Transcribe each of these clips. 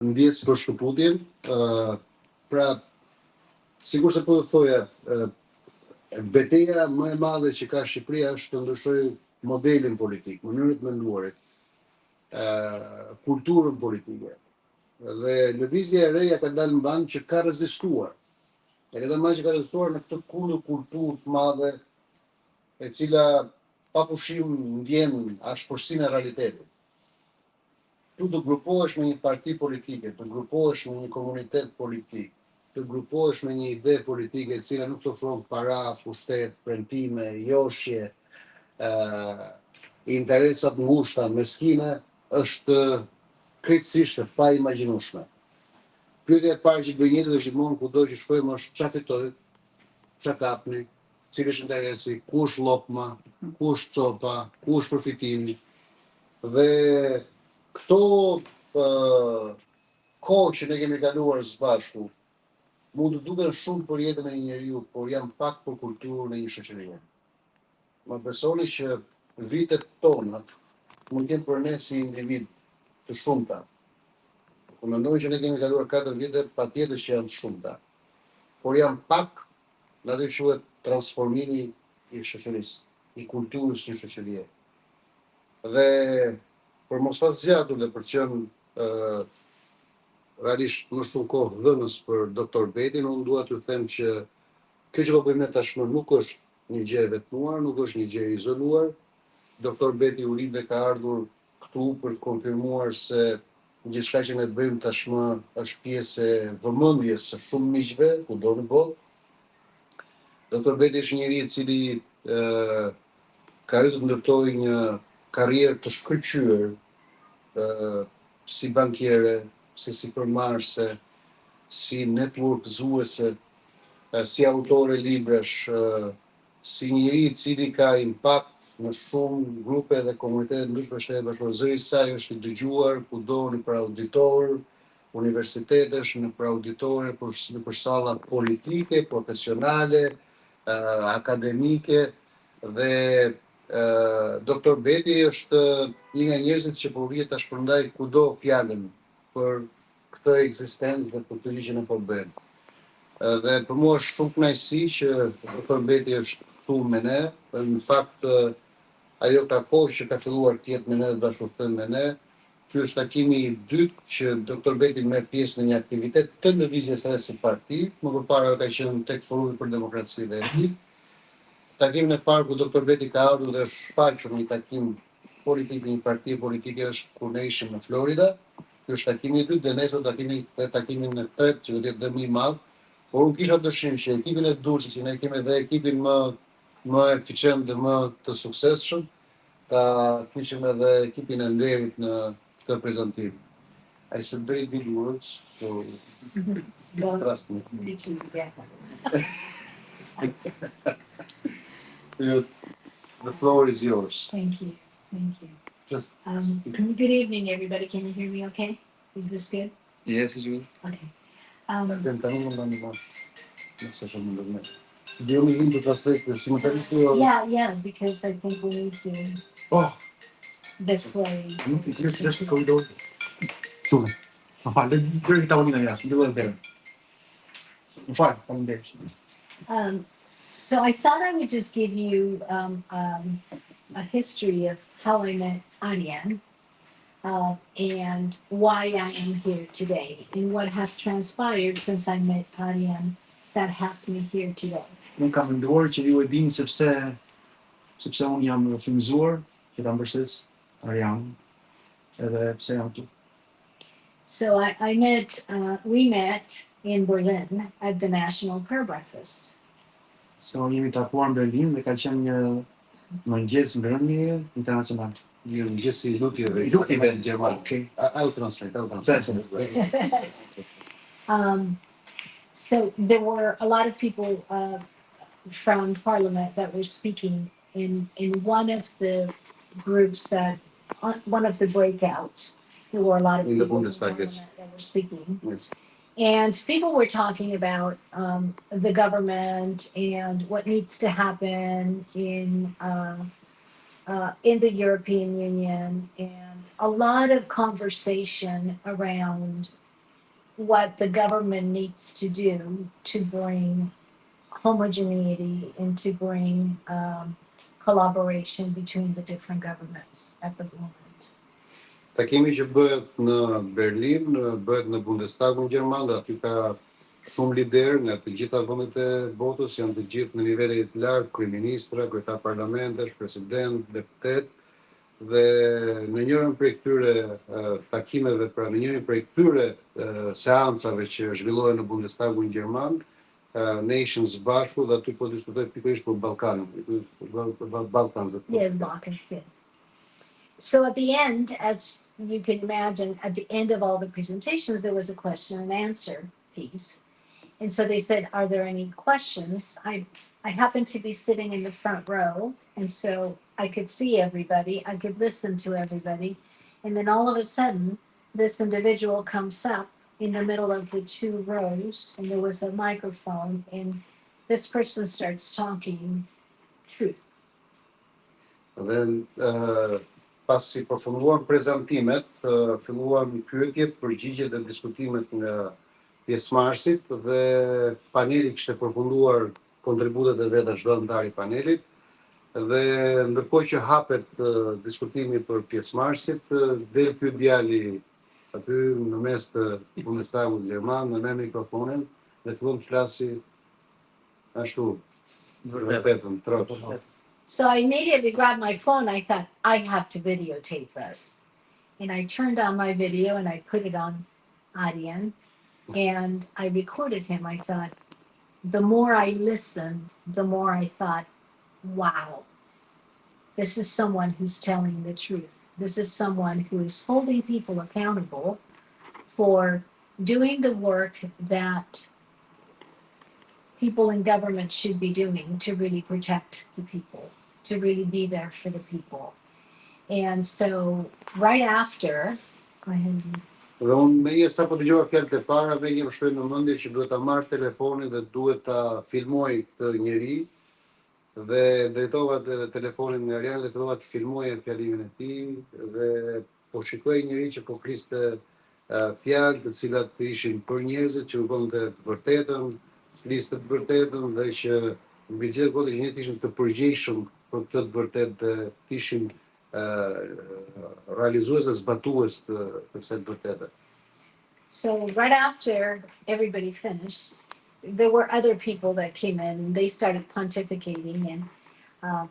ndjes për shkëputjen, pra sikur se po të thoja, betejë më e madhe që ka Shqipëria është të ndryshojë modelin politik, mënyrën e menduarit, kulturën politike. Dhe lëvizja e re ja ka dalë në banë që ka rezistuar. E ka dalë që ka rezistuar në këtë kundër kulturë të madhe, e cila pa pushim ndjen ashpërsinë e realitetit. Tu të grupohesh me një parti politike, të grupohesh me një komunitet politik, të grupohesh me një ide politike e cila nuk të ofron para, pushtet, premtime, joshje, interesat ngushta, meskine, është krejtësisht e pa imagjinueshme. Pyetja e parë që bëjnë njerëzit është gjithmonë kudo që shkojmë është çfarë fitoj, çfarë kapni, cili është interesi, ku është llokma, ku është copa, ku është përfitimi. Dhe këto kohë që ne kemi kaluar së bashku, mund të duken shumë për jetën e një njeriu, por janë pak për kulturën e një shoqërie. Më besoni që vitet tona mund të jenë për ne si individ të shumta. Po mendoj që ne kemi kaluar 4 vite, patjetër që janë të shumta. Por janë pak në atë që quhet transformimi i shoqërisë, i kulturës së shoqërisë. Dhe për mos pas zgjatur dhe për të qenë realisht më shumë kohë dhënës për doktor Betin, unë dua t'ju them që kjo që po bëjmë ne tashmë nuk është një gjë e vetmuar, nuk është një gjë e izoluar. Doktor Beti Uribe ka ardhur këtu për të konfirmuar se gjithçka që ne bëjmë tashmë është pjesë e vëmendjes së shumë miqve kudo në botë. Doktor Beti është njëri i cili ka arritur të ndërtojë një karrierë të shkëlqyer si bankiere, si përmarrëse, si networkzuese, si autore librash, si njëri i cili ka impakt në shumë grupe dhe komunitete ndryshme të Shtetit Bashkuar. Zëri i saj është i dëgjuar kudo nëpër auditor, universitetesh, nëpër auditore, nëpër salla politike, profesionale, akademike. Dhe doktor Beti është një nga njerëzit që po vjen ta shpërndaj kudo fjalën për këtë ekzistencë dhe për këtë gjë që ne po bëjmë. Dhe për mua është shumë kënaqësi që doktor Beti është këtu me ne. Në fakt ajo ka kohë që ka filluar të jetë me ne dhe bashkëpunon me ne. Ky është takimi i dytë që doktor Beti merr pjesë në një aktivitet të lëvizjes së si parti, më përpara ka qenë tek Forumi për Demokraci dhe Etikë. Takimin e parë ku doktor Beti ka ardhur dhe është shfaqur një takim politik në një parti politike është kur ne ishim në Florida. Ky është takimi i dytë dhe nesër takimin e tretë që do të jetë dhe më i madh. Por unë kisha dëshirë që ekipin e Durrësit, që ne kemi dhe ekipin më eficient dhe më të suksesshëm, ta kishim edhe ekipin e nderit në këtë prezantim. I said very big words, so trust me. The floor is yours. Thank you. Thank you. Just Good evening, everybody. Can you hear me okay? Is this good? Yes, it's good. Okay. Do you need to translate simultaneously or? Yeah, because I think we need to Oh, display. let's go down. So I thought I would just give you a history of how I met Arian and why I am here today and what has transpired since I met Arian that has me here today. Unë kam menduar që ju e dini sepse unë jam frymëzuar që ta mbështes Arian edhe pse jam këtu. So we met in Berlin at the National Prayer Breakfast. So jemi takuar në Berlin dhe ka qenë një mëngjes ngrënie internacional. Një mëngjes i lutjeve në gjerman. Okay. I'll translate. So there were a lot of people from Parliament that were speaking in one of the groups one of the breakouts. There were a lot of In the people Bundestag, from yes. Parliament that were speaking. Yes. And people were talking about the government and what needs to happen in the European Union, and a lot of conversation around what the government needs to do to bring homogeneity and to bring collaboration between the different governments at the moment. Takimi që bëhet në Berlin, bëhet në Bundestagun gjerman dhe aty ka shumë lider nga të gjitha vendet e botës, janë të gjithë në nivele të lartë, kryeministra, kryetar parlamentesh, president, deputet, dhe në njërin prej këtyre takimeve, pra në njërin prej këtyre seancave që zhvillohen në Bundestagun gjerman, ne ishim së bashku dhe aty po diskutoj pikërisht për Ballkanin, Balkanët. Yes, Balkans, yes. So at the end, as you can imagine, at the end of all the presentations, there was a question and answer piece. And so they said, are there any questions? I happened to be sitting in the front row, and so I could see everybody, I could listen to everybody. And then all of a sudden, this individual comes up in the middle of the two rows, and there was a microphone, and this person starts talking truth. Dhe pas si përfunduan prezantimet, filluan pyetjet, përgjigjet dhe diskutimet nga pjesëmarrësit dhe paneli kishte përfunduar kontributet e veta çdo antar I panelit dhe ndërkohë që hapet diskutimi për pjesëmarrësit, del ky djali aty në mes të Bundestagut gjerman, me merr mikrofonin dhe fillon të flasi ashtu vërtetën trotë. So I immediately grabbed my phone. I thought, I have to videotape this. And I turned on my video and I put it on Arian and I recorded him. I thought, the more I listened, the more I thought, wow, this is someone who's telling the truth. This is someone who is holding people accountable for doing the work that people in government should be doing to really protect the people, to really be there for the people. And so right after, go ahead. Dhe unë me sa po dëgjova fjalët e para, me jem shkruaj në mendje që duhet ta marr telefonin dhe duhet ta filmoj këtë njerëj. Dhe drejtova telefonin nga Arian dhe fillova të filmoja fjalimin e tij dhe po shikoj njerëj që po fliste fjalë të cilat ishin për njerëzit që kërkonte të vërtetën, fliste të vërtetën dhe që mbi gjithë kohë që njerëzit ishin të përgjegjshëm për këtë të vërtetë dhe ishin realizues dhe zbatues të kësaj të vërtete. So right after everybody finished, there were other people that came in and they started pontificating. And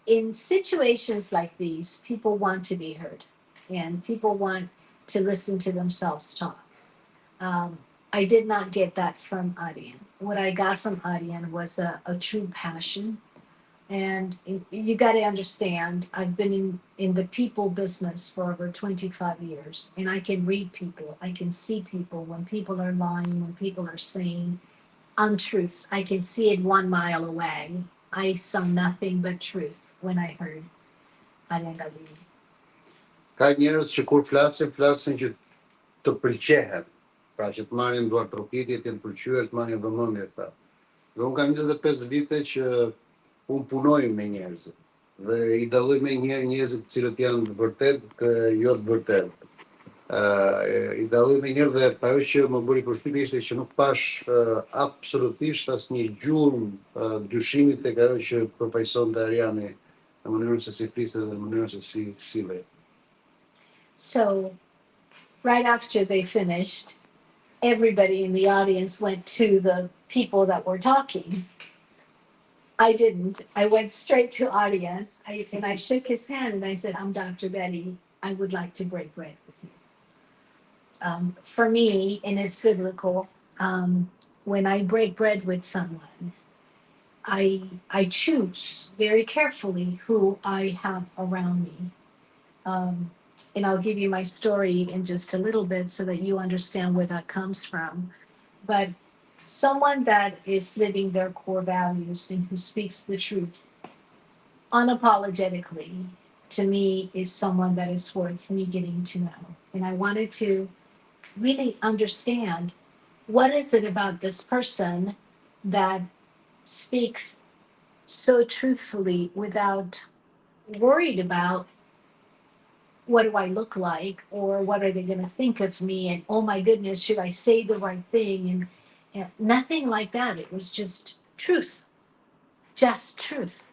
in situations like these, people want to be heard and people want to listen to themselves talk. I did not get that from Arian. What I got from Arian was a true passion. And you got to understand, I've been in the people business for over 25 years, and I can read people. I can see people when people are lying, when people are saying untruths. I can see it 1 mile away. I saw nothing but truth when I heard Arian Galdini. Ka njerëz që kur flasin që të pëlqehen, pra që të marrin duar trokitje, të pëlqyer, të marrin vëmendje ata. Dhe unë kam 25 vite që unë punoj me njerëzit dhe I dalloj me njerëzit të cilët janë të vërtet, jo të vërtet. I dalloj me njerëz dhe ajo që më bëri përshtypje ishte që nuk pash absolutisht asnjë gjurmë dyshimi tek ajo që përfaqësonte Ariani në mënyrën se si fliste dhe në mënyrën se si sillej. So right after they finished, everybody in the audience went to the people that were talking. I didn't. I went straight to Arian and I shook his hand and I said, I'm Dr. Betty. I would like to break bread with you. For me, and it's biblical, when I break bread with someone, I choose very carefully who I have around me. And I'll give you my story in just a little bit so that you understand where that comes from. But someone that is living their core values and who speaks the truth unapologetically, to me, is someone that is worth me getting to know. And I wanted to really understand what is it about this person that speaks so truthfully without worried about what do I look like, or what are they going to think of me, and oh my goodness, should I say the right thing, and nothing like that. It was just truth, just truth.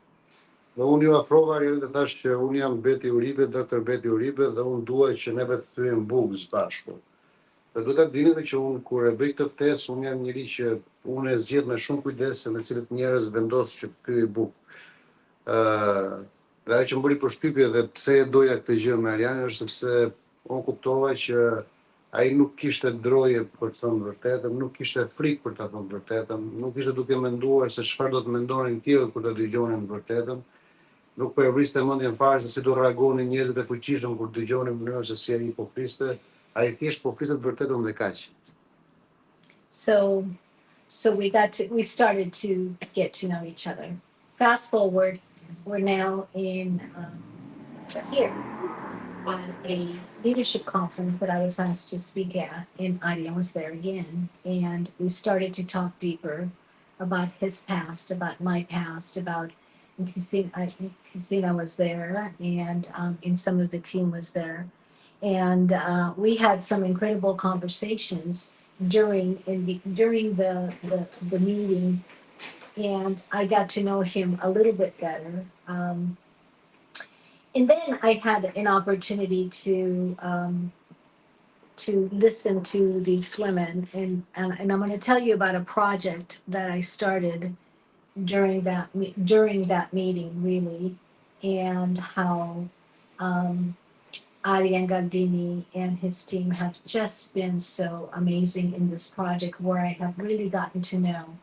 Dhe unë ju afrova njëri dhe thash që unë jam beti Uribe, doktor beti Uribe, dhe unë duaj që neve të thyem bugë së bashku. Dhe duhet ta dini dhe që unë kur e bëj këtë ftesë, unë jam njëri që unë e zgjedh me shumë kujdes se me cilët njerëz vendos që të thyej bugë. Dhe ajo që më bëri përshtypje dhe pse e doja këtë gjë me Arianin është sepse unë kuptova që ai nuk kishte droje për të thënë vërtetën, nuk kishte frikë për të thënë vërtetën, nuk ishte duke menduar se çfarë do të mendonin tjerët kur të dëgjonin vërtetën. Nuk po e vriste mendjen fare se si do reagonin njerëzit e fuqishëm kur dëgjonin mënyrën se si ai po fliste. Ai thjesht po fliste të vërtetën dhe kaq. So we started to get to know each other. Fast forward, we're now in here at a leadership conference that I was asked to speak at, and Arian was there again, and we started to talk deeper about his past, about my past, about Christina was there, and some of the team was there, and we had some incredible conversations during the meeting, and I got to know him a little bit better. And then I had an opportunity to listen to these women, and I'm going to tell you about a project that I started during that meeting, really, and how Arian Galdini and his team have just been so amazing in this project, where I have really gotten to know,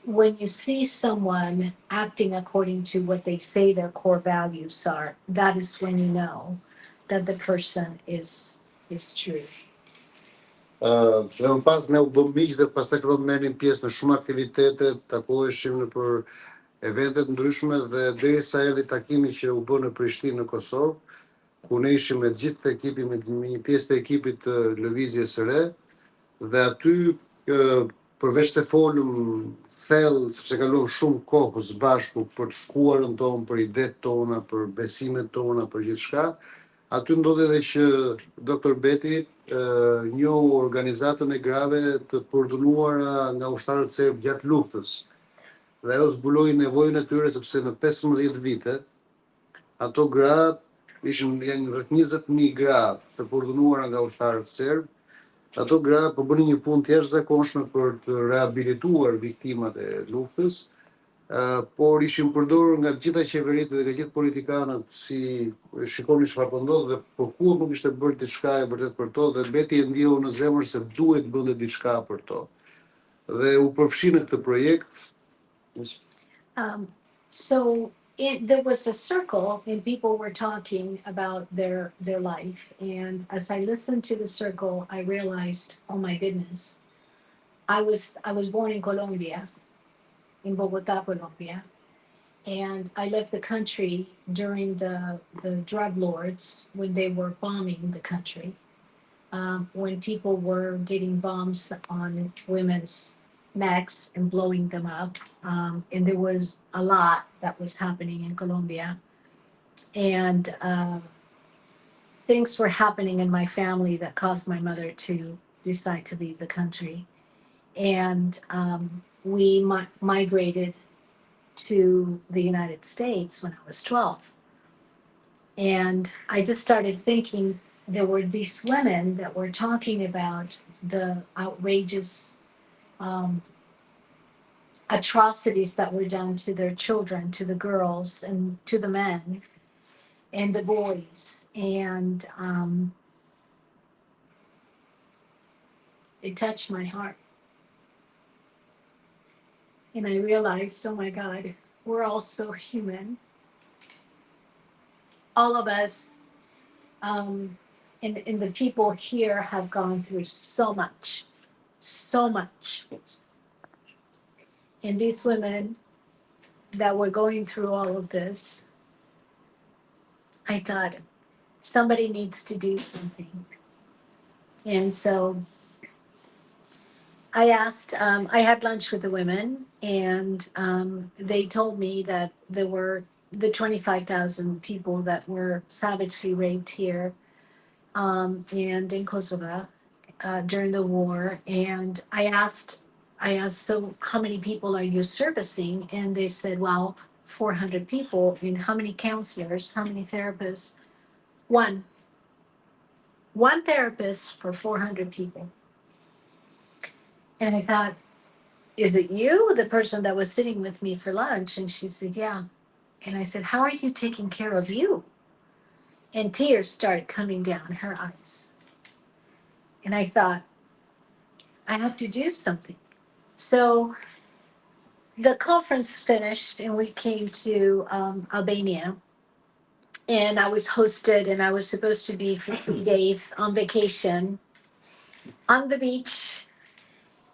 when you see someone acting according to what they say their core values are, that is when you know that the person is true. Dhe më pas ne u bëm miq dhe pastaj fillon të merrnim pjesë në shumë aktivitete, takoheshim në për evente të ndryshme dhe derisa erdhi takimi që u bë në Prishtinë në Kosovë, ku ne ishim me gjithë ekipi, me një pjesë të ekipit të Lëvizjes së Re, dhe aty përveç se folëm thellë, sepse kaluam shumë kohë së bashku për të shkuarën tonë, për idetë tona, për besimet tona, për gjithçka, aty ndodhi edhe që doktor Beti njohu organizatën e grave të përdhunuara nga ushtarët serb gjatë luftës. Dhe ajo zbuloi nevojën e tyre sepse në 15 vite ato gra janë rreth 20.000 gra të përdhunuara nga ushtarët serb. Ato gra po bënin një punë të jashtëzakonshme për të rehabilituar viktimat e luftës, por ishin përdorur nga të gjitha qeveritë dhe nga gjithë politikanët, si shikonin çfarë po ndodh dhe për kur nuk ishte bërë diçka e vërtet për to, dhe Beti e ndjeu në zemër se duhet bënte diçka për to. Dhe u përfshi në këtë projekt. So there was a circle, and people were talking about their life, and as I listened to the circle, I realized, oh my goodness, I was born in Colombia, in Bogota, Colombia, and I left the country during the drug lords, when they were bombing the country, when people were getting bombs on women's necks and blowing them up, and there was a lot that was happening in Colombia, and things were happening in my family that caused my mother to decide to leave the country, and we migrated to the United States when I was 12. And I just started thinking, there were these women that were talking about the outrageous atrocities that were done to their children, to the girls and to the men and the boys. And it touched my heart. And I realized, oh my God, we're all so human. All of us, and the people here have gone through so much. And these women that were going through all of this, I thought, somebody needs to do something. And so I asked, I had lunch with the women, and they told me that there were the 25,000 people that were savagely raped here and in Kosovo during the war. And I asked, so how many people are you servicing? And they said, well, 400 people. And how many counselors, how many therapists? One therapist for 400 people. And I thought, is it you, the person that was sitting with me for lunch? And she said, yeah. And I said, how are you taking care of you? And tears started coming down her eyes. And I thought, I have to do something. So the conference finished and we came to Albania. And I was hosted and I was supposed to be for 3 days on vacation on the beach.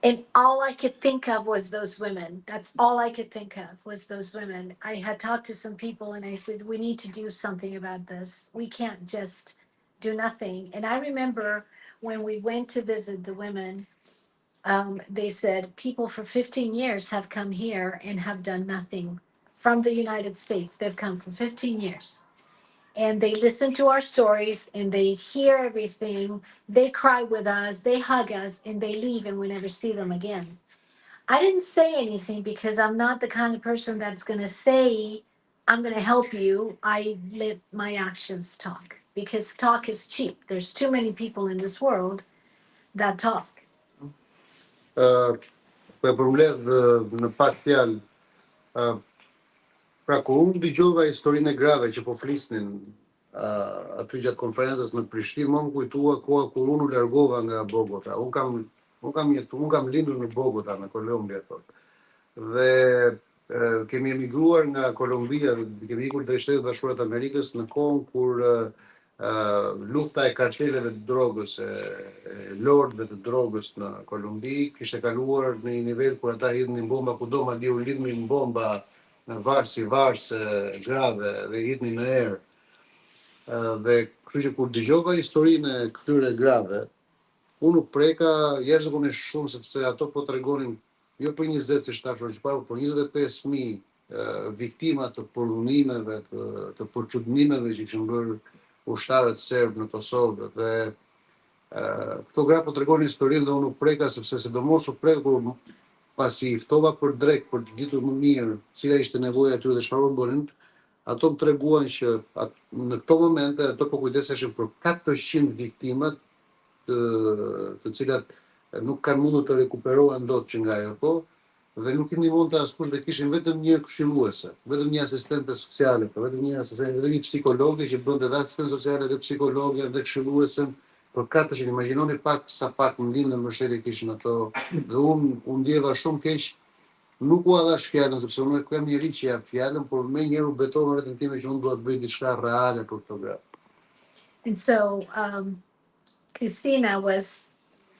And all I could think of was those women. That's all I could think of was those women. I had talked to some people and I said, we need to do something about this. We can't just do nothing. And I remember when we went to visit the women, they said people for 15 years have come here and have done nothing from the United States. They've come for 15 years. And they listen to our stories and they hear everything. They cry with us, they hug us, and they leave and we never see them again. I didn't say anything because I'm not the kind of person that's going to say, I'm going to help you. I let my actions talk because talk is cheap. There's too many people in this world that talk. Për përmbledh në pak fjalë, pra kur unë dëgjova historinë e grave që po flisnin aty gjatë konferencës në Prishtinë, më kujtua koha kur unë u largova nga Bogota. Unë kam lindur në Bogota, në Kolombia thotë. Dhe kemi emigruar nga Kolombia, kemi ikur drejt Shtetet Bashkuara të Amerikës në kohën kur lufta e karteleve të drogës, e lordëve të drogës në Kolumbi kishte kaluar në një nivel kur ata hidhnin bomba kudo, madje u lidhnin bomba në varëse grave dhe hidhnin në erë. Dhe kështu që kur dëgjova historinë e këtyre grave, unë u preka jashtëzakonisht shumë sepse ato po tregonin jo për 20 si thash që por 25.000 viktima të përrunimeve, të përçudnimeve që kishin bërë ushtarët serb në Kosovë dhe këto gra po tregonin historinë dhe unë u preka sepse sidomos u prek kur pasi i ftova për drejt për të ditur më mirë cila ishte nevoja e tyre dhe çfarë bënin, ato më treguan që në këto momente ato po kujdeseshin për 400 viktima të cilat nuk kanë mundur të rekuperohen dot që nga ajo kohë dhe nuk i ndihmonte askush dhe kishin vetëm një këshilluese, vetëm një asistente sociale, vetëm një psikologe që bënte dhe asistente sociale dhe psikologe dhe këshilluesen për 400. Imagjinoni pak sa pak ndihmë në mbështetje kishin ato dhe unë ndjeva shumë keq. Nuk u dhash fjalën sepse unë kam njëri që jap fjalën, por më njëherë u betova vetëm time që unë dua të bëj diçka reale për këto gra. And so Christina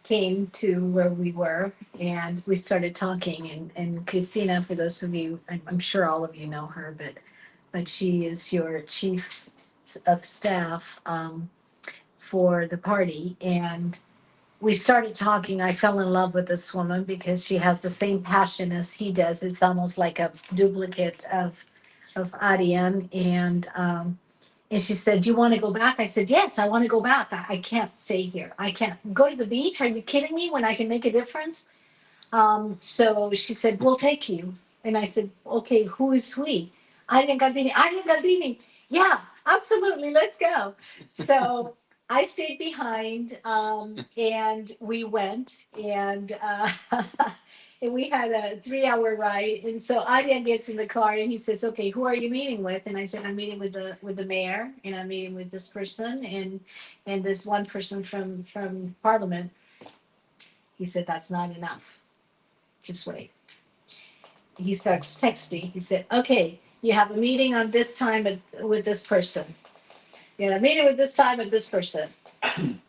came to where we were and we started talking and Christina, for those of you, I'm sure all of you know her, but she is your chief of staff for the party. And we started talking. I fell in love with this woman because she has the same passion as he does. It's almost like a duplicate of Arian. And she said, do you want to go back? I said, yes, I want to go back. I can't stay here. I can't go to the beach. Are you kidding me when I can make a difference? So she said, we'll take you. And I said, okay, who is we? Arian Galdini. Yeah, absolutely. Let's go. So I stayed behind and we went and and we had a 3-hour ride. And so Arian gets in the car and he says, okay, who are you meeting with? And I said, I'm meeting with the mayor and I'm meeting with this person and this one person from Parliament. He said, that's not enough. Just wait. He starts texting. He said, okay, you have a meeting on this time with this person. You have a meeting with this time with this person.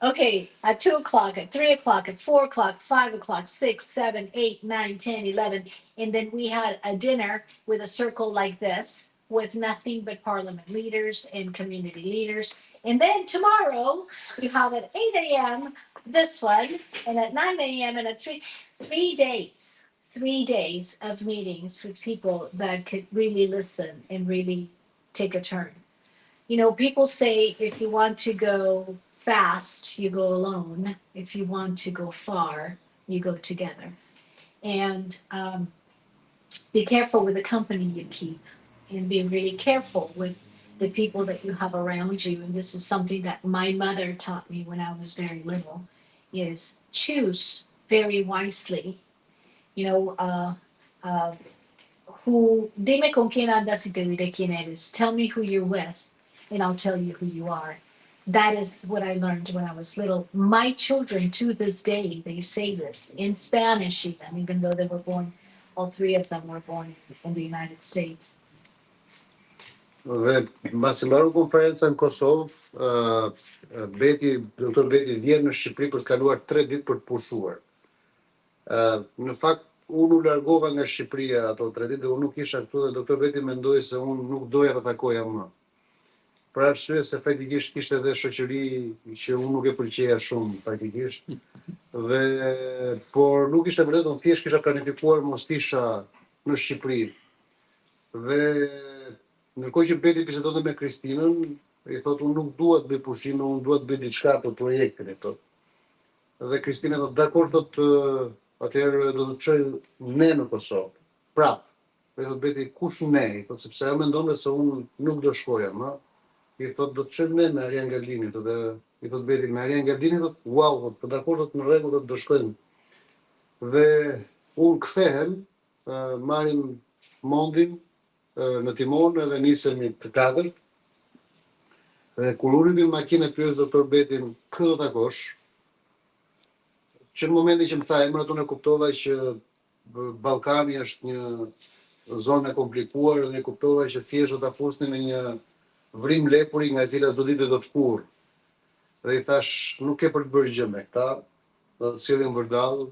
Okay, at 2 o'clock, at 3 o'clock, at 4 o'clock, 5 o'clock, 6, 7, 8, 9, 10, 11. And then we had a dinner with a circle like this with nothing but parliament leaders and community leaders. And then tomorrow you have at 8 a.m. this one, and at 9 a.m. and at 3 days of meetings with people that could really listen and really take a turn. You know, people say if you want to go fast, you go alone. If you want to go far, you go together. And be careful with the company you keep, and be really careful with the people that you have around you. And this is something that my mother taught me when I was very little, is choose very wisely. You know, dime con quién andas y te diré quién eres. Tell me who you're with, and I'll tell you who you are. That is what I learned when I was little. My children, to this day, they say this in Spanish, even though they were born, all three of them were born in the United States. Dhe mbasi mbaron konferenca në Kosovë, doktor Beti vjen në Shqipëri për të kaluar 3 ditë për të pushuar. Në fakt, unë u largova nga Shqipëria ato 3 ditë dhe unë nuk isha këtu dhe doktor Beti mendoi se unë nuk doja të takoja më. Për arsye se faktikisht kishte edhe shoqëri që unë nuk e pëlqeja shumë faktikisht. Por nuk ishte vërtet, unë thjesht kisha planifikuar mos isha në Shqipëri. Dhe ndërkohë që Beti bisedonte me Kristinën, i thotë unë nuk dua të bëj pushime, unë dua të bëj diçka për projektin e thotë. Dhe Kristina thotë dakor, thotë atëherë do të çoj ne në Kosovë. Prap. Dhe thotë Beti kush ne? I thotë sepse ajo mendonte se unë nuk do shkoja më. I thotë do të çojmë ne me Arian Galdini, thotë. I thotë Beti me Arian Galdini, thotë wow, thotë po dakor, thotë në rregull, thotë do shkojmë. Dhe unë kthehem, marrim mondin në timon edhe nisemi të katërt. Dhe kur urim në makinë pyes doktor Betin, kë do takosh? Që në momentin që më tha emrin, atë unë kuptova që Ballkani është një zonë e komplikuar dhe kuptova që thjesht do ta fusnin në një vrim lepuri nga e cila s'do ditë dot kurrë. Dhe i thash, nuk ke për të bërë gjë me këta, do të sillim vërdall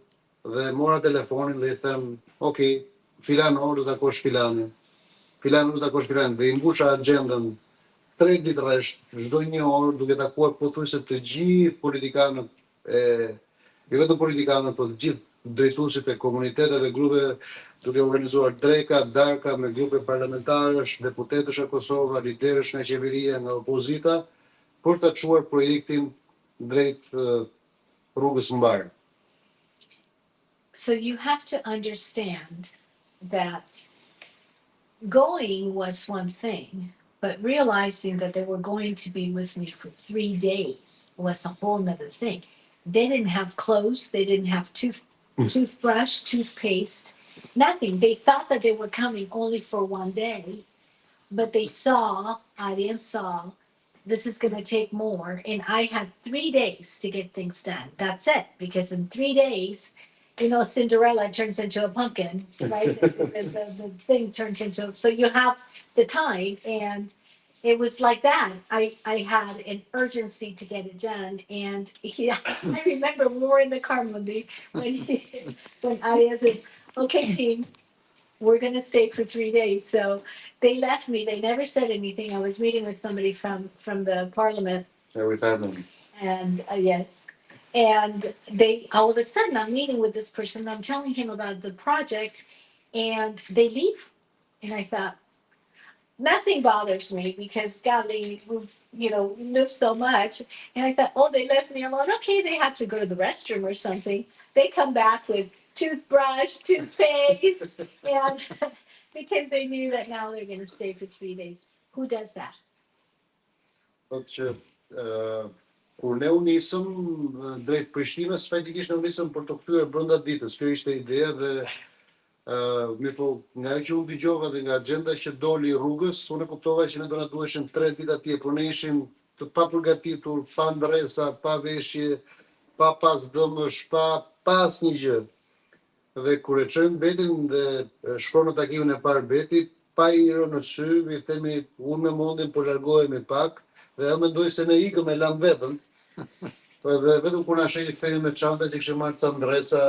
dhe mora telefonin dhe i them, ok, filan orë do takosh filanin. Filan do takosh filanin dhe i mbusha agjendën 3 ditë rresht, çdo një orë duke takuar pothuajse të gjithë politikanët jo vetëm politikanët, por të gjithë drejtuesit e komuniteteve, grupe, duke organizuar dreka, darka me grupe parlamentarësh, deputetësh e Kosovës, liderësh nga qeveria, nga opozita, për ta çuar projektin drejt rrugës së mbar. So you have to understand that going was one thing, but realizing that they were going to be with me for 3 days was a whole nother thing. They didn't have clothes, they didn't have toothbrush, toothpaste, nothing. They thought that they were coming only for 1 day, but they saw, Arian saw, this is going to take more. And I had 3 days to get things done. That's it, because in 3 days, you know, Cinderella turns into a pumpkin, right? the thing turns into, so you have the time, and it was like that. I had an urgency to get it done, and I remember we were in the car one day when Arian says, okay, team, we're going to stay for 3 days. So they left me. They never said anything. I was meeting with somebody from the parliament. Yeah, with them. And yes. And they, all of a sudden, I'm meeting with this person, I'm telling him about the project, and they leave. And I thought, nothing bothers me because golly, we've, lived so much. And I thought, oh, they left me alone. Okay, they had to go to the restroom or something. They come back with toothbrush, toothpaste, and because they knew that now they're going to stay for 3 days. Who does that? Kur ne u nisëm drejt Prishtinës, faktikisht ne u nisëm për të kthyer brenda ditës. Kjo ishte ideja dhe nga ajo që unë dëgjova dhe nga agjenda që doli rrugës, unë kuptova që ne do na duheshin 3 ditë atje, por ne ishim të papërgatitur, pa ndresa, pa veshje, pa pasdëmësh, pa asnjë gjë. Dhe kur e çojmë Betin dhe shkon në takimin e parë Betit, pa i rënë në sy, i themi unë me mondin po largohemi pak, dhe ajo mendoi se ne ikëm e lam vetëm. Dhe vetëm kur na sheh kthehemi me çanta që kishim marrë ca ndresa,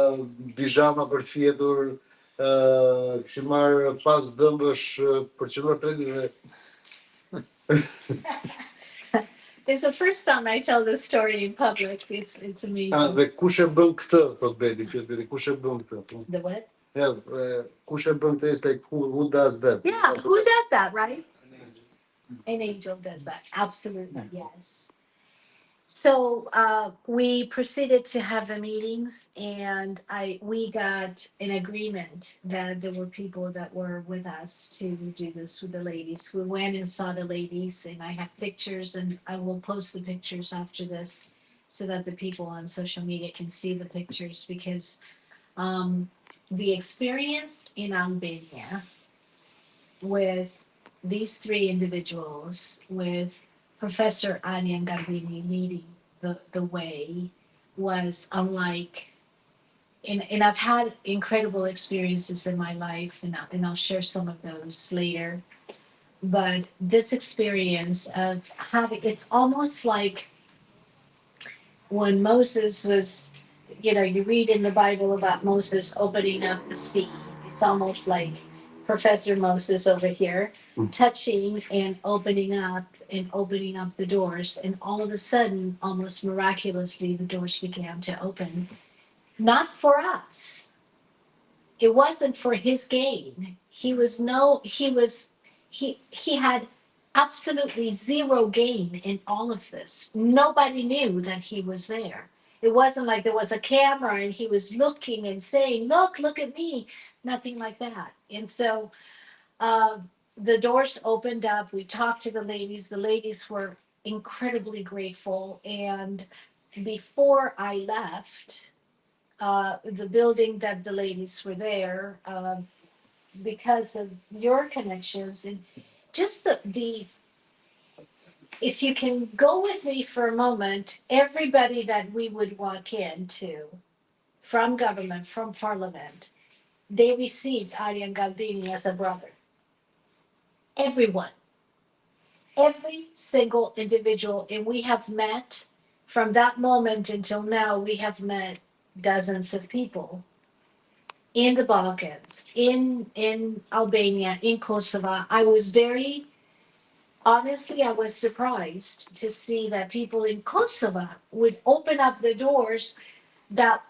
bizhama për fjetur, kishim marrë pas dëmbësh për të qenuar 3 ditë. It's the first time I tell this story in public. It's amazing. Dhe kush e bën këtë, thot Beti, kush e bën këtë? The what? Kush e bën këtë, like who does that? Yeah, who does that, right? An angel does that. Absolutely, yes. So we proceeded to have the meetings, and we got an agreement that there were people that were with us to do this with the ladies. We went and saw the ladies, and I have pictures, and I will post the pictures after this so that the people on social media can see the pictures, because um, the experience in Albania with these three individuals, with Professor Arian Galdini leading the way, was unlike. And I've had incredible experiences in my life, and I'll share some of those later. But this experience of having, it's almost like when Moses was, you read in the Bible about Moses opening up the sea. It's almost like Professor Moses over here touching and opening up the doors. And all of a sudden, almost miraculously, the doors began to open. Not for us. It wasn't for his gain. He had absolutely zero gain in all of this. Nobody knew that he was there. It wasn't like there was a camera and he was looking and saying, look at me. Nothing like that. And so uh, the doors opened up. We talked to the ladies. The ladies were incredibly grateful. And before I left the building that the ladies were there, because of your connections and just the if you can go with me for a moment, everybody that we would walk into from government, from parliament, they received Arian Galdini as a brother. Everyone, every single individual. And we have met from that moment until now, we have met dozens of people in the Balkans, in Albania, in Kosovo. Honestly, I was surprised to see that people in Kosovo would open up the doors, that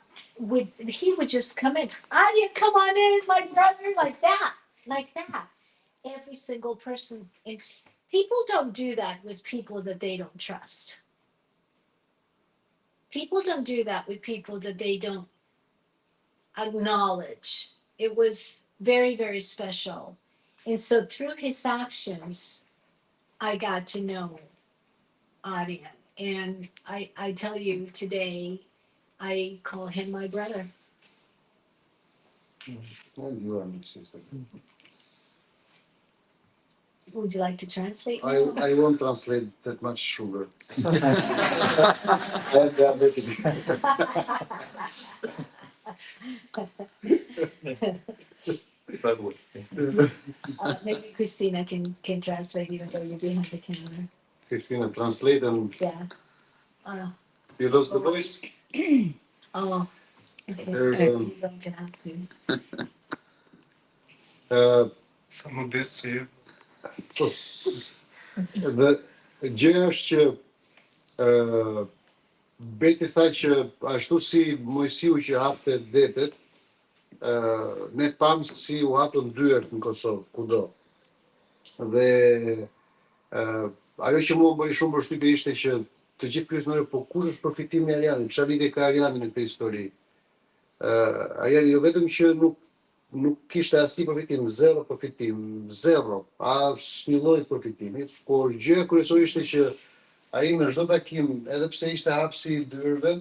he would just come in. Adia, come on in, my brother, like that, like that. Every single person. And people don't do that with people that they don't trust. People don't do that with people that they don't acknowledge. It was very, very special. And so through his actions, I got to know Arian. And I tell you today, I call him my brother. And you are my sister. Would you like to translate? I won't translate that much sugar. I am diabetic. Maybe Christina can translate even though you're behind the camera. Christina, translate and Yeah. you lost the voice. Oh, okay. There's, You're going to have to. Some of this too. Dhe gjëja është që Beti tha që ashtu si Mojsiu që hapte detet, ne pam se si u hapën dyert në Kosovë, kudo. Dhe ajo që mua më bëri shumë përshtypje ishte që të gjithë pyesën, po kush është përfitimi i Arianit? Çfarë lidhje ka Ariani në këtë histori? Ariani jo vetëm që nuk kishte asnjë përfitim, zero përfitim, zero, asnjë lloj përfitimi, por gjëja kryesore ishte që ai në çdo takim, edhe pse ishte hapsi i dyerve,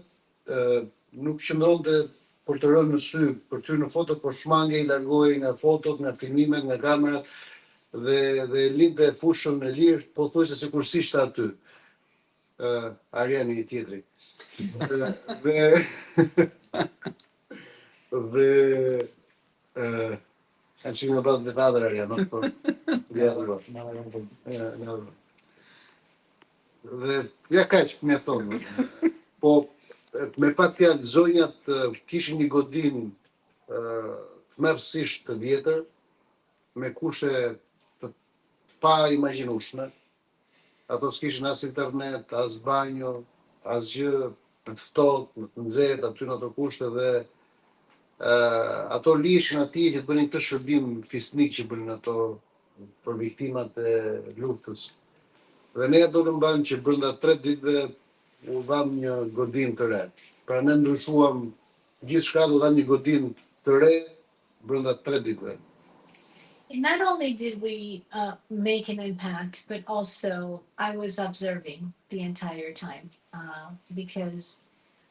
nuk qëndronte për të rënë në sy, për të hyrë në foto, por shmangej, largohej nga fotot, nga filmimet, nga kamerat dhe linte fushën e lirë, pothuajse sikur ishte aty. Ariani i tjetri. Dhe I'm speaking about the other area, not for the other one. Another one. Dhe ja kaq mjafton. Po me pak fjalë, zonjat kishin një godinë tmerrsisht të vjetër, me kushte të pa imagjinueshme. Ato s'kishin as internet, as banjo, asgjë, në të ftohtë, në të nxehtë, aty në ato kushte, dhe ato lihen atij që të bënin këtë shërbim fisnik që bënin ato për viktimat e luftës. Dhe ne do të mbajmë që brenda 3 ditëve u dham një godinë të re. Pra ne ndryshuam gjithçka, do dham një godinë të re brenda 3 ditëve. And not only did we make an impact, but also I was observing the entire time because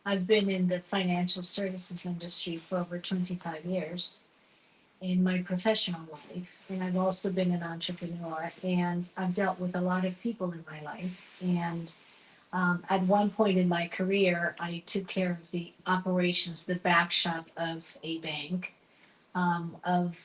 I've been in the financial services industry for over 25 years in my professional life. And I've also been an entrepreneur, and I've dealt with a lot of people in my life. And at one point in my career, I took care of the operations, the back shop of a bank, of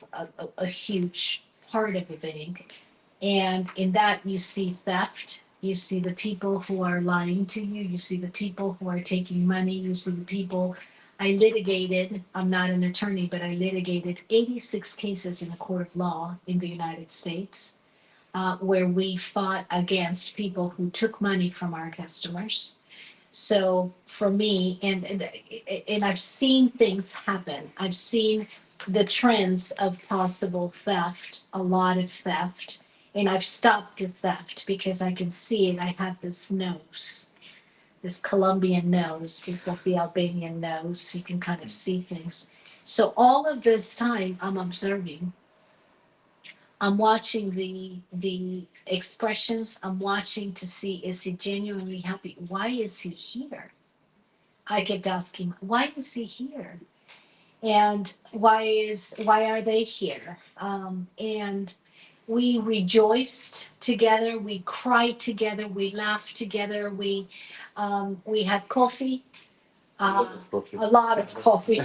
a huge part of a bank. And in that, you see theft, you see the people who are lying to you, you see the people who are taking money, you see the people. I litigated, I'm not an attorney, but I litigated 86 cases in a court of law in the United States where we fought against people who took money from our customers. So for me, and I've seen things happen. I've seen the trends of possible theft, a lot of theft, and I've stopped the theft because I can see it. I have this nose, this Colombian nose. It's like the Albanian nose. You can kind of see things. So all of this time, I'm observing. I'm watching the expressions. I'm watching to see, is he genuinely happy? Why is he here? I kept asking, why is he here? And why are they here? And we rejoiced together, we cried together, we laughed together, we had coffee, a lot of coffee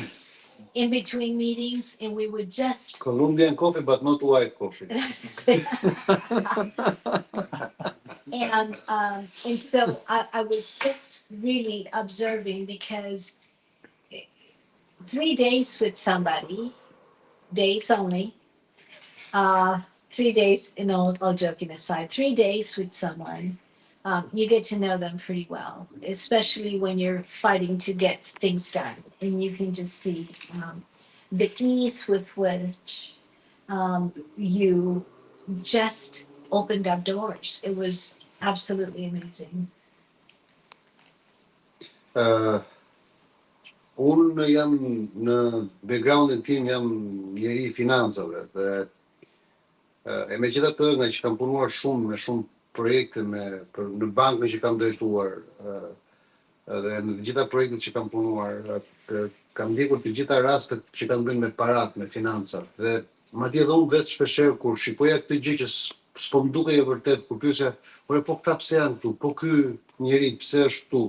in between meetings, and we would just Colombian coffee, but not white coffee. And so I was just really observing because 3 days with somebody, days only, 3 days, all joking aside, 3 days with someone, you get to know them pretty well, especially when you're fighting to get things done. And you can just see the ease with which you just opened up doors. It was absolutely amazing. Unë jam në backgroundin tim, jam njeri I financave dhe e megjithatë nga që kam punuar shumë me shumë projekte në bankën që kam drejtuar dhe në të gjitha projektet që kam punuar, kam ndjekur të gjitha rastet që kanë bërë me parat, me financat. Dhe madje edhe unë vetë shpeshherë kur shikoja këtë gjë që s'po më dukej e vërtet, kur pyesja, "Ore, po këta pse janë këtu? Po ky njeri pse është këtu?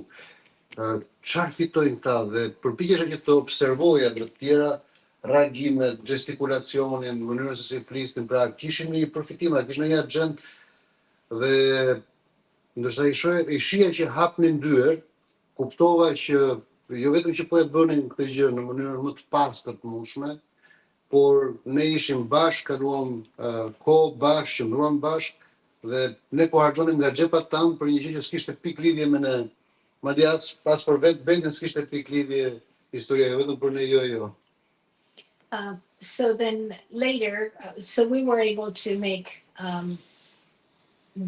Çfarë fitojnë këta?" Dhe përpiqesha që të observoja të tjera reagimet, gestikulacionin, mënyrën se si flisnin, pra kishin një përfitim, kishin një agent dhe ndërsa I shija që hapnin dyer, kuptova që jo vetëm që po e bënin këtë gjë në mënyrën më të pastër të mundshme, por ne ishim bashkë, kaluam kohë bashkë, qëndruam bashkë dhe ne po harxhonim nga xhepat tanë për një gjë që s'kishte pikë lidhje me ne. Madje as për veten s'kishte pikë lidhje historia, jo vetëm për ne, jo. So then later, so we were able to make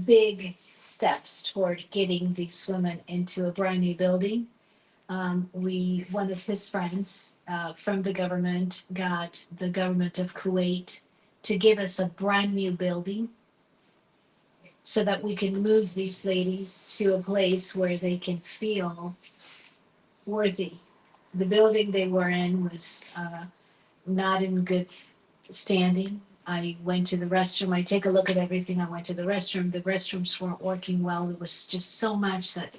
big steps toward getting these women into a brand new building. One of his friends from the government got the government of Kuwait to give us a brand new building so that we can move these ladies to a place where they can feel worthy. The building they were in was not in good standing. I went to the restroom. I take a look at everything. I went to the restroom. The restrooms weren't working well. There was just so much that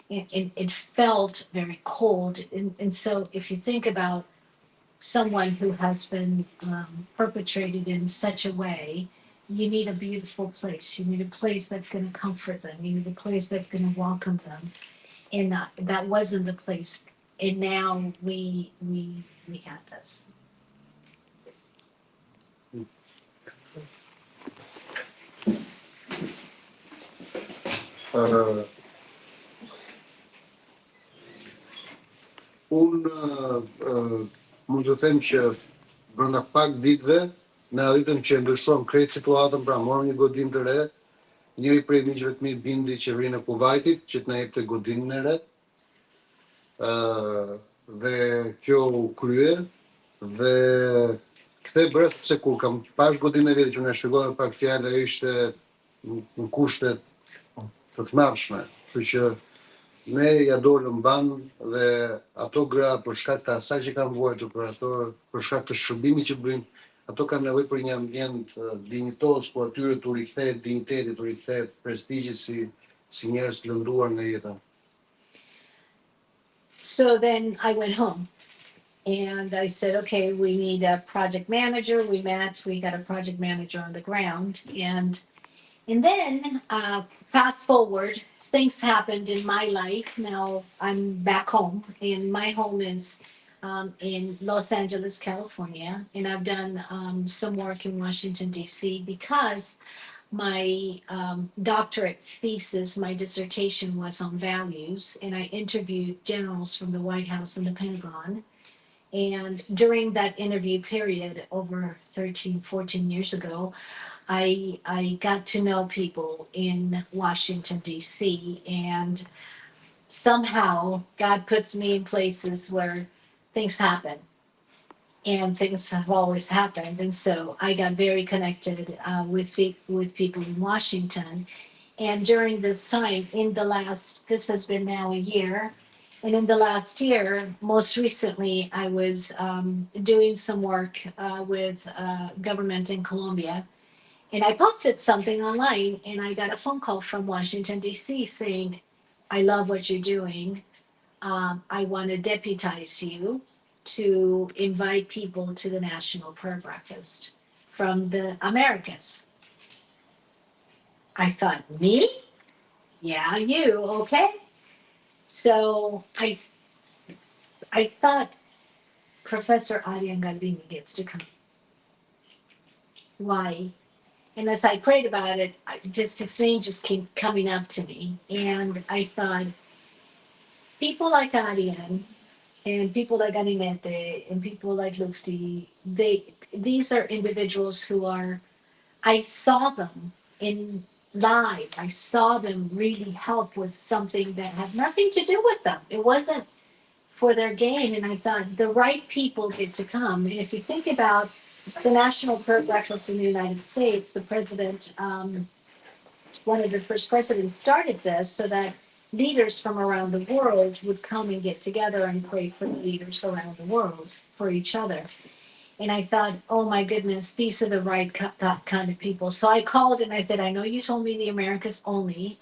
it felt very cold. And so if you think about someone who has been perpetrated in such a way, you need a beautiful place. You need a place that's going to comfort them. You need a place that's going to welcome them. And that wasn't the place. And now we had this. Unë mund të them që brenda pak ditëve ne arritëm që ndryshuam krejt situatën, pra morëm një godinë të re Njëri prej miqve të mi bindi qeverinë e Kuvajtit që të na jepte godinën e re. Dhe kjo u krye dhe kthe brez pse kur kam pash godinën e vjetë që na shpjegova pak fjalë ajo ishte në kushte të tmerrshme. Kështu që ne ja dolëm ban dhe ato gra për shkak të asaj që kanë vuajtur për shkak të shërbimit që bëjnë, ato kanë nevojë për një ambient dinjitoz ku atyre t'u rikthehet dinjiteti, t'u rikthehet prestigji si njerëz të lënduar nga jeta. So then I went home and I said, okay, we need a project manager. We met, we got a project manager on the ground. And then fast forward, things happened in my life. Now I'm back home, and my home is in Los Angeles, California. And I've done some work in Washington, D.C. because my doctorate thesis, my dissertation was on values, and I interviewed generals from the White House and the Pentagon. And during that interview period, over 13, 14 years ago, I got to know people in Washington, D.C., and somehow God puts me in places where things happen. And things have always happened. And so I got very connected with people in Washington. And during this time, this has been now a year. And in the last year, most recently, I was doing some work with government in Colombia. And I posted something online, and I got a phone call from Washington, D.C. saying, I love what you're doing. I want to deputize you to invite people to the National Prayer Breakfast from the Americas. I thought, me? Yeah, you, okay. So I thought Professor Arian Galdini gets to come. Why? And as I prayed about it, his name just kept coming up to me. And I thought, people like Arian and people like Animete and people like Lufti, these are individuals who I saw them in live. I saw them really help with something that had nothing to do with them. It wasn't for their gain. And I thought the right people get to come. And if you think about the National Prayer Breakfast in the United States, the president, one of the first presidents started this so that leaders from around the world would come and get together and pray for the leaders around the world, for each other. And I thought, oh my goodness, these are the right kind of people. So I called and I said, I know you told me the Americas only,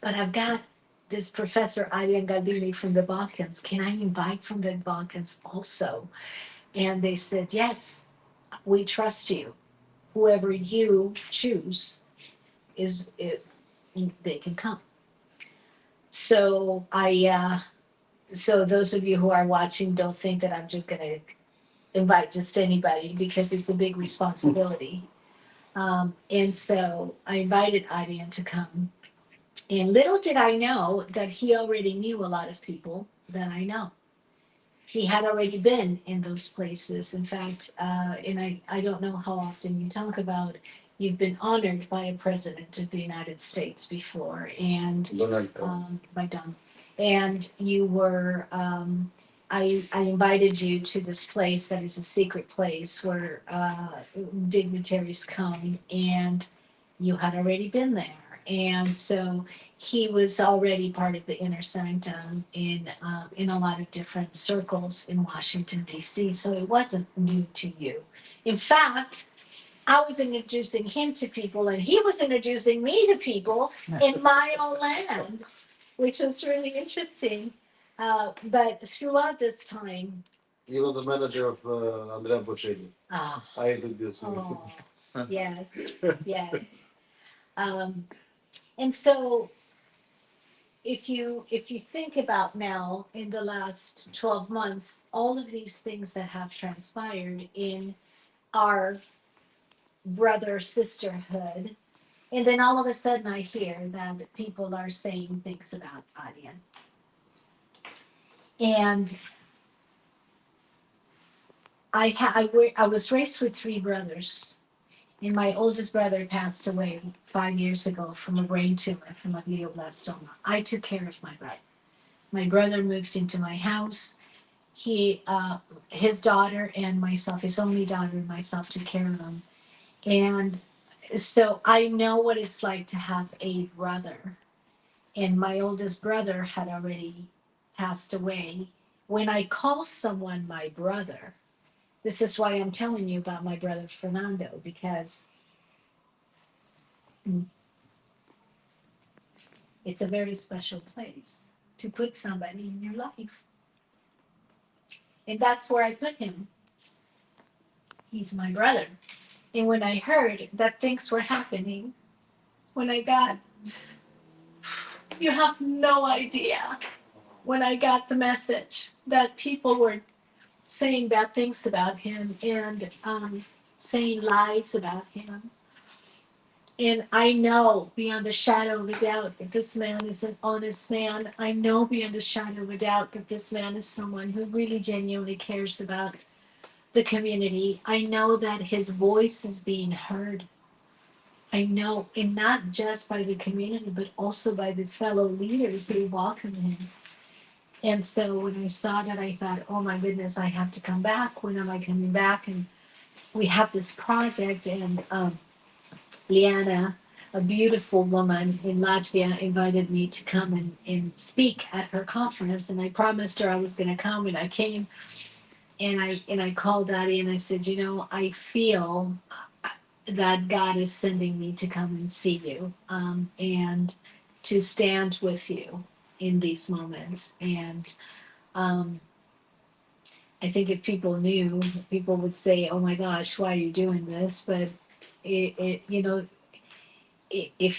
but I've got this Professor Arian Galdini from the Balkans. Can I invite from the Balkans also? And they said, yes, we trust you. Whoever you choose they can come. So so those of you who are watching, don't think that I'm just going to invite just anybody, because it's a big responsibility. And so I invited Arian to come. And little did I know that he already knew a lot of people that I know. He had already been in those places. In fact, and I don't know how often you talk about, you've been honored by a president of the United States before, and by Donald. And you were, I invited you to this place that is a secret place where dignitaries come, and you had already been there. And so he was already part of the inner sanctum in a lot of different circles in Washington, D.C., so it wasn't new to you. In fact, I was introducing him to people, and he was introducing me to people in my own land, which was really interesting. But throughout this time... You were the manager of Andrea Bocelli. Oh, I introduced him. oh, yes, yes. And so if you think about now, in the last 12 months, all of these things that have transpired in our brother sisterhood, and then all of a sudden I hear that people are saying things about Arian. And I was raised with three brothers, And my oldest brother passed away 5 years ago from a brain tumor, from a glioblastoma. I took care of my brother. My brother moved into my house. His daughter and myself, his only daughter and myself, took care of him. And so I know what it's like to have a brother. And my oldest brother had already passed away. When I call someone my brother, this is why I'm telling you about my brother Fernando, because it's a very special place to put somebody in your life. And that's where I put him. He's my brother. And when I heard that things were happening, when I got, you have no idea, when I got the message that people were saying bad things about him and saying lies about him. And I know beyond a shadow of a doubt that this man is an honest man. I know beyond a shadow of a doubt that this man is someone who really genuinely cares about the community. I know that his voice is being heard. I know, and not just by the community, but also by the fellow leaders who welcome him. And so when I saw that, I thought, oh my goodness, I have to come back. When am I coming back? And we have this project, and Liana, a beautiful woman in Latvia, invited me to come and speak at her conference. And I promised her I was going to come, and I came. And I called Daddy and I said, you know, I feel that God is sending me to come and see you, and to stand with you in these moments. And I think if people knew, people would say, "Oh my gosh, why are you doing this?" But if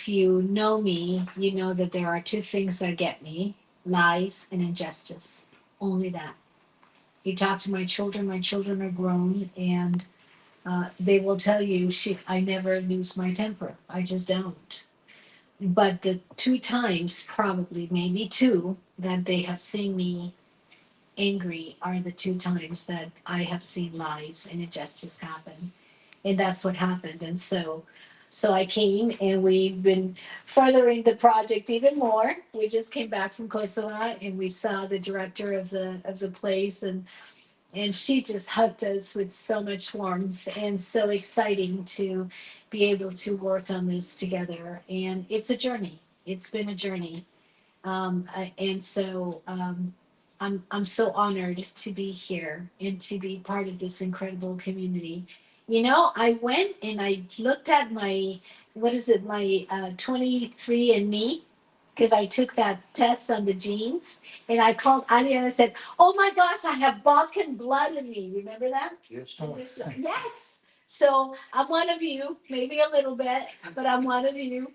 you know me, you know that there are two things that get me: lies and injustice. Only that. You talk to my children are grown, and they will tell you, I never lose my temper. I just don't. But the two times, probably, maybe two, that they have seen me angry are the two times that I have seen lies and injustice happen. And that's what happened. And so I came, and we've been furthering the project even more. We just came back from Kosovo, and we saw the director of the place, and she just hugged us with so much warmth, and so exciting to be able to work on this together. And it's a journey. It's been a journey. And so I'm so honored to be here and to be part of this incredible community. You know, I went and I looked at my, what is it, my 23andMe, because I took that test on the genes, and I called Arian and I said, "Oh my gosh, I have Balkan blood in me." Remember that? Yes. Yes. So I'm one of you, maybe a little bit, but I'm one of you.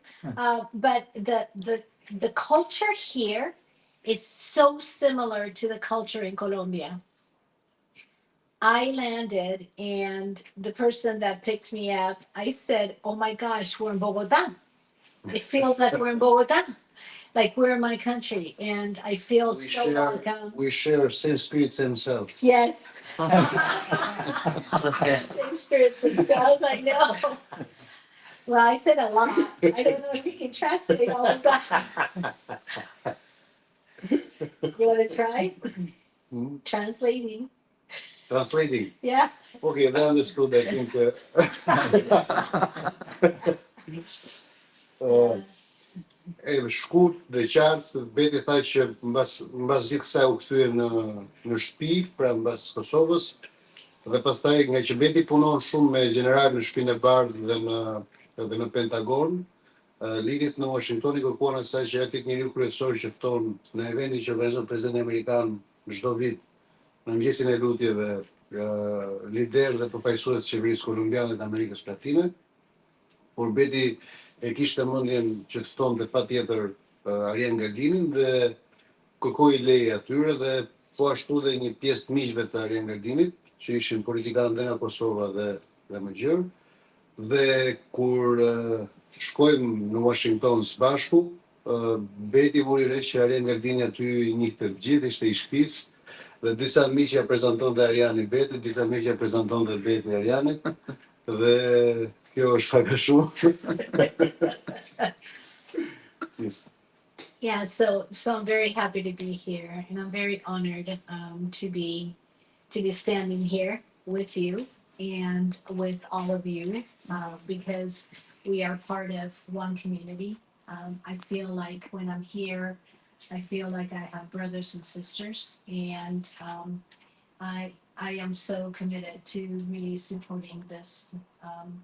But the culture here is so similar to the culture in Colombia. I landed, and the person that picked me up, I said, "Oh my gosh, we're in Bogota. It feels like we're in Bogota. Like we're in my country, and I feel so welcome." We share same spirits, same selves. Yes. Same spirits themselves, I know. Well, I said a lot. I don't know if you can translate all of that. You want to try? Translating. Translating. Yeah. Okay, they understood, I think. Shkurt dhe qartë, Beti tha që mbas gjithë kësaj u kthye në shtëpi, pra mbas Kosovës, dhe pastaj nga që Beti punon shumë me general në shtëpinë e bardhë dhe në Pentagon, lidhjet në Washington i kërkuan asaj që aty njeriu kryesor që fton në eventin që organizon presidenti amerikan çdo vit në mëngjesin e lutjeve, lider dhe përfaqësues të qeverisë kolumbiane të Amerikës Latine, por Beti e kishte mendjen që të ftonte patjetër Arian Galdinin dhe kërkoi leje atyre, dhe po ashtu dhe një pjesë të miqve të Arian Galdinit, që ishin politikanë dhe nga Kosova dhe më gjërë. Dhe kur shkojmë në Washington së bashku, Beti mori re që Arian Galdini aty i njihte të gjithë, ishte i shtëpisë, dhe disa miqja prezantonte Ariani Betit, disa miqja prezantonte Beti Arianit, dhe Kjo është faka shumë. Yes. Yeah, so I'm very happy to be here, and I'm very honored to be standing here with you and with all of you because we are part of one community. I feel like when I'm here, I feel like I have brothers and sisters, and I am so committed to really supporting this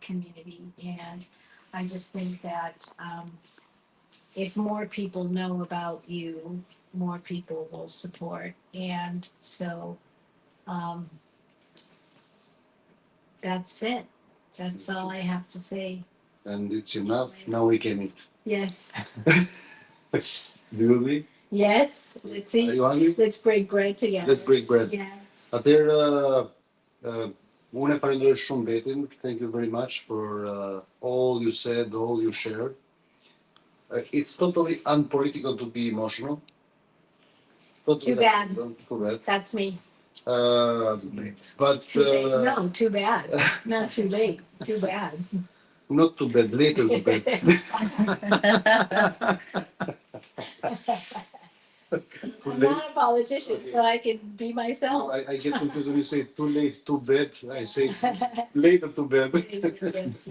community, and I just think that if more people know about you, more people will support. And so um, that's it. That's all I have to say. And it's enough. Now we can eat. Yes. Do you agree? Yes. Let's Are eat. you hungry? Let's break bread together. Let's break bread. Yes. Atëherë, unë e falenderoj shumë Betin. Thank you very much for all you said, all you shared. It's totally unpolitical to be emotional. Totally Too bad. Correct. That's me. But Too late. No, too bad. Not too late. Too bad. not too bad. Later too bad. I'm not a politician, so I can be myself. I get confused when you say too late, too bad. I say later too bad. Yes.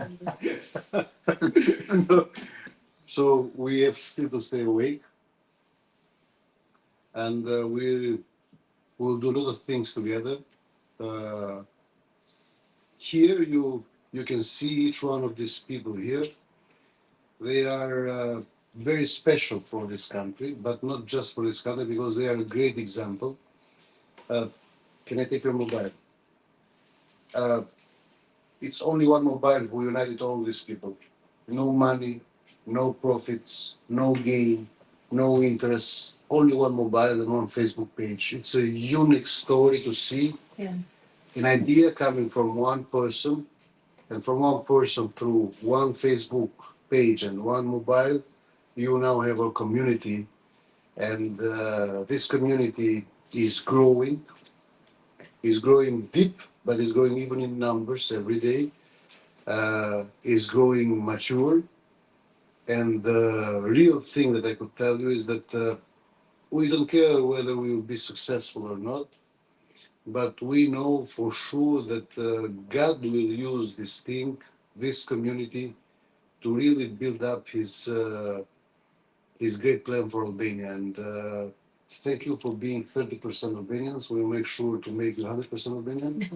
No. So we have still to stay awake, and we will do a lot of things together. Here you can see each one of these people here. They are very special for this country, but not just for this country, because they are a great example. Can I take your mobile? It's only one mobile who united all these people. No money, no profits, no gain, no interest. Only one mobile and one Facebook page. It's a unique story to see. Yeah. An idea coming from one person, and from one person through one Facebook page and one mobile, you now have a community, and this community is growing deep, but is growing even in numbers every day, is growing mature. And the real thing that I could tell you is that we don't care whether we will be successful or not, but we know for sure that God will use this thing, this community, to really build up his great plan for Albania. And thank you for being 30% Albanians. We'll make sure to make you 100% Albanian.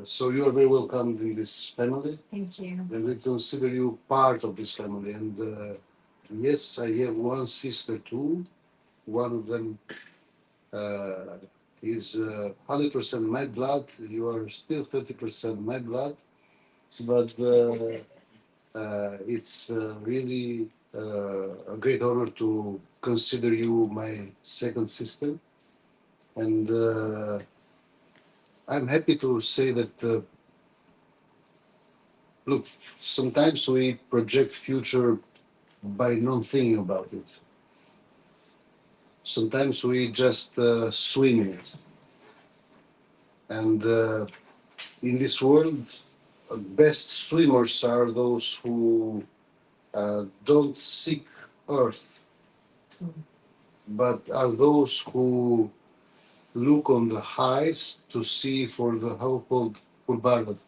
So you are very welcome in this family. Thank you. And we consider you part of this family. And yes, I have one sister too. One of them is 100% my blood. You are still 30% my blood. But it's really a great honor to consider you my second sister. And I'm happy to say that, look, sometimes we project future by not thinking about it. Sometimes we just swim in it. And in this world, best swimmers are those who don't seek earth, but are those who look on the heights to see for the so-called Purbardat.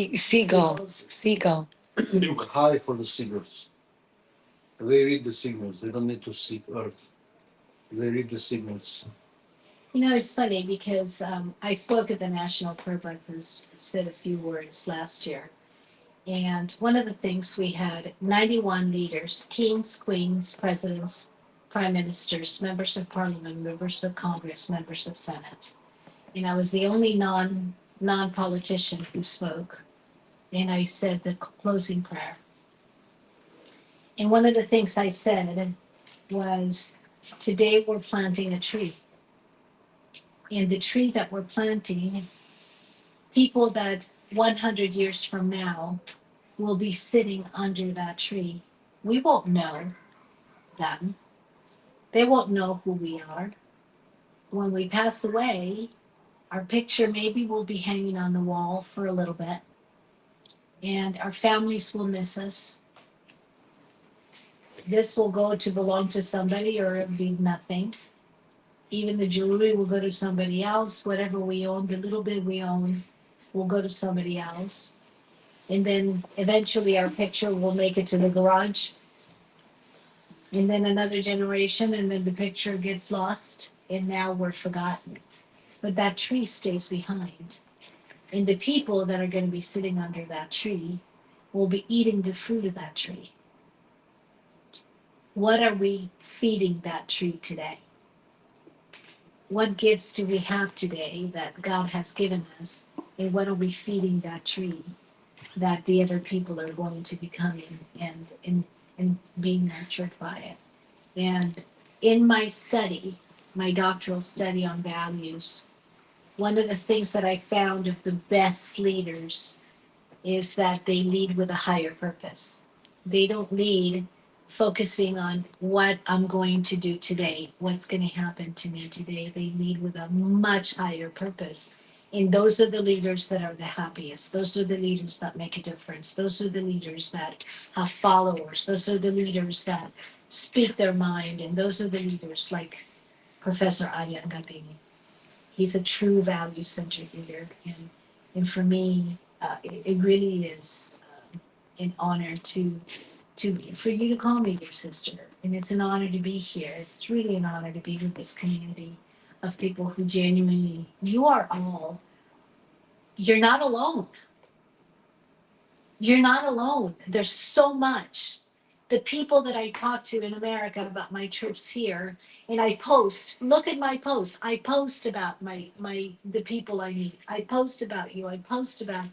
Seagull. Look high for the signals. They read the signals. They don't need to seek earth. They read the signals. You know, it's funny because I spoke at the National Prayer Breakfast, said a few words last year. And one of the things we had 91 leaders, kings, queens, presidents, prime ministers, members of parliament, members of Congress, members of Senate. And I was the only non-politician who spoke. And I said the closing prayer. And one of the things I said was, today we're planting a tree. And the tree that we're planting, people that 100 years from now will be sitting under that tree. We won't know them. They won't know who we are. When we pass away, Our picture maybe will be hanging on the wall for a little bit. And our families will miss us. This will go to belong to somebody or it'll be nothing. Even the jewelry will go to somebody else. Whatever we own, the little bit we own, will go to somebody else. And then eventually our picture will make it to the garage. And then another generation, and then the picture gets lost, and now we're forgotten. But that tree stays behind. And the people that are going to be sitting under that tree will be eating the fruit of that tree. What are we feeding that tree today? What gifts do we have today that God has given us? And what are we feeding that tree that the other people are going to be coming and being nurtured by it? And in my study, my doctoral study on values, one of the things that I found of the best leaders is that they lead with a higher purpose. They don't lead focusing on what I'm going to do today, what's going to happen to me today. They lead with a much higher purpose. And those are the leaders that are the happiest. Those are the leaders that make a difference. Those are the leaders that have followers. Those are the leaders that speak their mind. And those are the leaders like Professor Arian Galdini. He's a true value-centered leader. And for me, it really is an honor for you to call me your sister. And it's an honor to be here. It's really an honor to be with this community of people who genuinely, you're not alone. You're not alone. There's so much. The people that I talk to in America about my trips here, and I post, look at my posts. I post about the people I meet. I post about you. I post about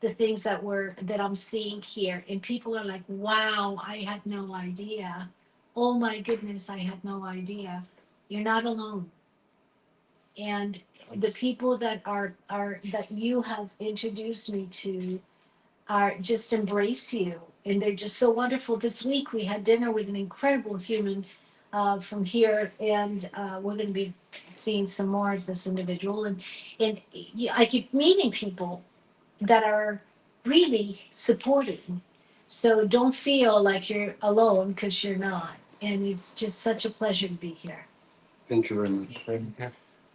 the things that I'm seeing here. And people are like, wow, I had no idea. Oh my goodness, I had no idea. You're not alone. And the people that are that you have introduced me to are just embrace you, and they're just so wonderful. This week we had dinner with an incredible human from here, and we're going to be seeing some more of this individual. And I keep meeting people that are really supporting. So don't feel like you're alone, because you're not. And it's just such a pleasure to be here. Thank you very much.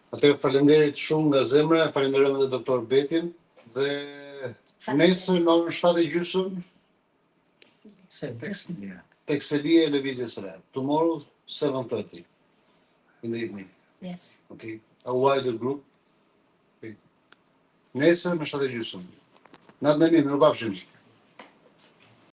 Atëherë faleminderit shumë nga zemra, falenderojmë edhe doktor Betin dhe nesër në orën 7:30 tek selia e Lëvizjes së Re. Tomorrow 7:30 in the evening. Yes. Okay. A wider group. Okay. Nesër në 7:30. Natën e mirë, mirupafshim.